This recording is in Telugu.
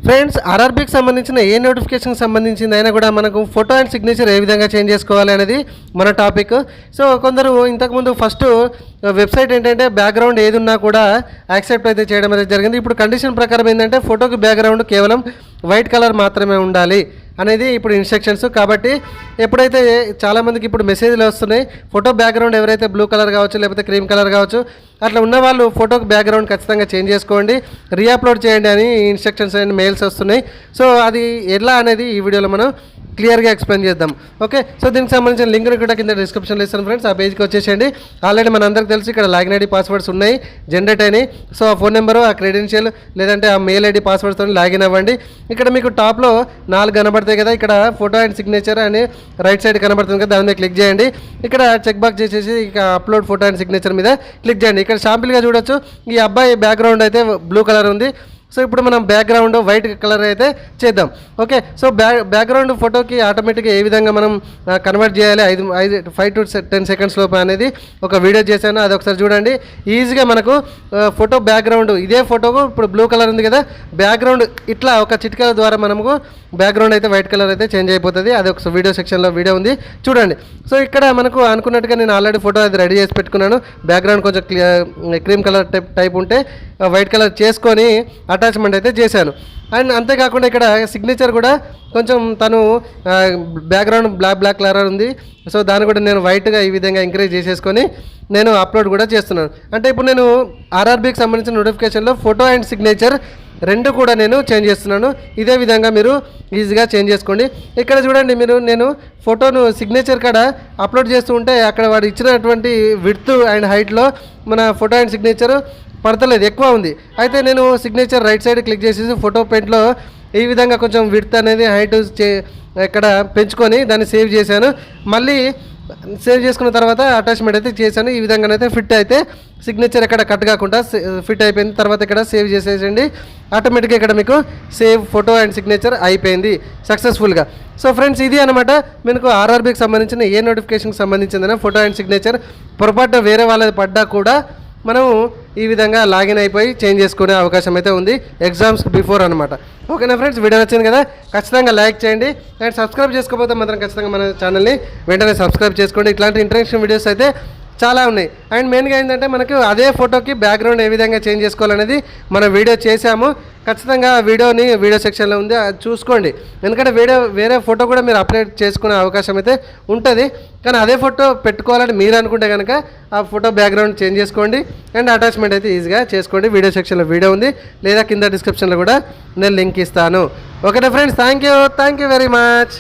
ఫ్రెండ్స్, ఆర్ఆర్బీకి సంబంధించిన ఏ నోటిఫికేషన్కి సంబంధించింది అయినా కూడా మనకు ఫోటో అండ్ సిగ్నేచర్ ఏ విధంగా చేంజ్ చేసుకోవాలి అనేది మన టాపిక్. సో కొందరు ఇంతకుముందు ఫస్ట్ వెబ్సైట్ ఏంటంటే బ్యాక్గ్రౌండ్ ఏది ఉన్నా కూడా యాక్సెప్ట్ అయితే చేయడం అనేది జరిగింది. ఇప్పుడు కండిషన్ ప్రకారం ఏంటంటే ఫోటోకి బ్యాక్గ్రౌండ్ కేవలం వైట్ కలర్ మాత్రమే ఉండాలి అనేది ఇప్పుడు ఇన్స్ట్రక్షన్స్. కాబట్టి ఎప్పుడైతే చాలామందికి ఇప్పుడు మెసేజ్లు వస్తున్నాయి, ఫోటో బ్యాక్గ్రౌండ్ ఎవరైతే బ్లూ కలర్ కావచ్చు లేకపోతే క్రీమ్ కలర్ కావచ్చు అట్లా ఉన్న వాళ్ళు ఫోటోకి బ్యాక్గ్రౌండ్ ఖచ్చితంగా చేంజ్ చేసుకోండి, రీఅప్లోడ్ చేయండి అని ఇన్స్ట్రక్షన్స్ అండ్ మెయిల్స్ వస్తున్నాయి. సో అది ఎలా అనేది ఈ వీడియోలో మనం క్లియర్గా ఎక్స్ప్లెయిన్ చేద్దాం. ఓకే, సో దీనికి సంబంధించిన లింక్ కూడా కింద డిస్క్రిప్షన్లో ఇస్తాను ఫ్రెండ్స్. ఆ పేజ్కి వచ్చేసేయండి. ఆల్రెడీ మన అందరికి తెలుసు ఇక్కడ లాగిన్ ఐడి పాస్వర్డ్స్ ఉన్నాయి, జనరేట్ అయినాయి. సో ఆ ఫోన్ నెంబరు, ఆ క్రెడెన్షియల్ లేదంటే ఆ మెయిల్ ఐడి పాస్వర్డ్స్తో లాగిన్ అవ్వండి. ఇక్కడ మీకు టాప్లో 4 కనబడతాయి కదా, ఇక్కడ ఫోటో అండ్ సిగ్నేచర్ అని రైట్ సైడ్ కనబడుతుంది కదా, దాని మీద క్లిక్ చేయండి. ఇక్కడ చెక్ బాక్స్ చేసేసి ఇక అప్లోడ్ ఫోటో అండ్ సిగ్నేచర్ మీద క్లిక్ చేయండి. ఇక్కడ శాంపిల్గా చూడొచ్చు, ఈ అబ్బాయి బ్యాక్గ్రౌండ్ అయితే బ్లూ కలర్ ఉంది. సో ఇప్పుడు మనం బ్యాక్గ్రౌండ్ వైట్ కలర్ అయితే చేద్దాం. ఓకే, సో బ్యాక్గ్రౌండ్ ఫోటోకి ఆటోమేటిక్గా ఏ విధంగా మనం కన్వర్ట్ చేయాలి 5 to 10 సెకండ్స్ లోపు అనేది ఒక వీడియో చేశాను, అది ఒకసారి చూడండి. ఈజీగా మనకు ఫోటో బ్యాక్గ్రౌండ్ ఇదే ఫోటోకు ఇప్పుడు బ్లూ కలర్ ఉంది కదా, బ్యాక్గ్రౌండ్ ఇట్లా ఒక చిటికల ద్వారా మనకు బ్యాక్గ్రౌండ్ అయితే వైట్ కలర్ అయితే చేంజ్ అయిపోతుంది. అది ఒక వీడియో సెక్షన్లో వీడియో ఉంది చూడండి. సో ఇక్కడ మనకు అనుకున్నట్టుగా నేను ఆల్రెడీ ఫోటో అది రెడీ చేసి పెట్టుకున్నాను. బ్యాక్గ్రౌండ్ కొంచెం క్రీమ్ కలర్ టైప్ ఉంటే వైట్ కలర్ చేసుకొని అటాచ్మెంట్ అయితే చేశాను. అండ్ అంతేకాకుండా ఇక్కడ సిగ్నేచర్ కూడా కొంచెం తను బ్యాక్గ్రౌండ్ బ్లాక్ కలర్ ఉంది. సో దాన్ని కూడా నేను వైట్గా ఈ విధంగా ఎంకరేజ్ చేసేసుకొని నేను అప్లోడ్ కూడా చేస్తున్నాను. అంటే ఇప్పుడు నేను ఆర్ఆర్బీకి సంబంధించిన నోటిఫికేషన్లో ఫోటో అండ్ సిగ్నేచర్ రెండు కూడా నేను చేంజ్ చేస్తున్నాను. ఇదే విధంగా మీరు ఈజీగా చేంజ్ చేసుకోండి. ఇక్కడ చూడండి, నేను ఫోటోను సిగ్నేచర్ కాడ అప్లోడ్ చేస్తూ ఉంటే అక్కడ వాడు ఇచ్చినటువంటి విడ్త్ అండ్ హైట్లో మన ఫోటో అండ్ సిగ్నేచర్ పడతలేదు, ఎక్కువ ఉంది. అయితే నేను సిగ్నేచర్ రైట్ సైడ్ క్లిక్ చేసేసి ఫోటో పెయింట్లో ఈ విధంగా కొంచెం విడ్త్ అనేది హైట్ ఇక్కడ పెంచుకొని దాన్ని సేవ్ చేశాను. మళ్ళీ సేవ్ చేసుకున్న తర్వాత అటాచ్మెంట్ అయితే చేశాను. ఈ విధంగానైతే ఫిట్ అయితే సిగ్నేచర్ ఎక్కడ కట్ కాకుండా ఫిట్ అయిపోయింది. తర్వాత ఇక్కడ సేవ్ చేసేసండి, ఆటోమేటిక్గా ఇక్కడ మీకు సేవ్ ఫోటో అండ్ సిగ్నేచర్ అయిపోయింది సక్సెస్ఫుల్గా. సో ఫ్రెండ్స్, ఇది అనమాట మీకు ఆర్ఆర్బీకి సంబంధించిన ఏ నోటిఫికేషన్కి సంబంధించిందనే ఫోటో అండ్ సిగ్నేచర్ పొరపాటున వేరే వాళ్ళది పడ్డా కూడా మనము ఈ విధంగా లాగిన్ అయిపోయి చేంజ్ చేసుకునే అవకాశం అయితే ఉంది ఎగ్జామ్స్ బిఫోర్ అనమాట. ఓకేనా ఫ్రెండ్స్, వీడియో నచ్చింది కదా, ఖచ్చితంగా లైక్ చేయండి. అండ్ సబ్స్క్రైబ్ చేసుకోకపోతే మాత్రం ఖచ్చితంగా మన ఛానల్ని వెంటనే సబ్స్క్రైబ్ చేసుకోండి. ఇట్లాంటి ఇంట్రెస్టింగ్ వీడియోస్ అయితే చాలా ఉన్నాయి. అండ్ మెయిన్గా ఏంటంటే మనకు అదే ఫోటోకి బ్యాక్గ్రౌండ్ ఏ విధంగా చేంజ్ చేసుకోవాలనేది మనం వీడియో చేసాము. ఖచ్చితంగా వీడియో సెక్షన్లో ఉంది, అది చూసుకోండి. ఎందుకంటే వేరే ఫోటో కూడా మీరు అప్లోడ్ చేసుకునే అవకాశం అయితే ఉంటుంది. కానీ అదే ఫోటో పెట్టుకోవాలని మీరు అనుకుంటే కనుక ఆ ఫోటో బ్యాక్గ్రౌండ్ చేంజ్ చేసుకోండి అండ్ అటాచ్మెంట్ అయితే ఈజీగా చేసుకోండి. వీడియో సెక్షన్లో వీడియో ఉంది, లేదా కింద డిస్క్రిప్షన్లో కూడా నేను లింక్ ఇస్తాను. ఓకేనా friends, thank you very much.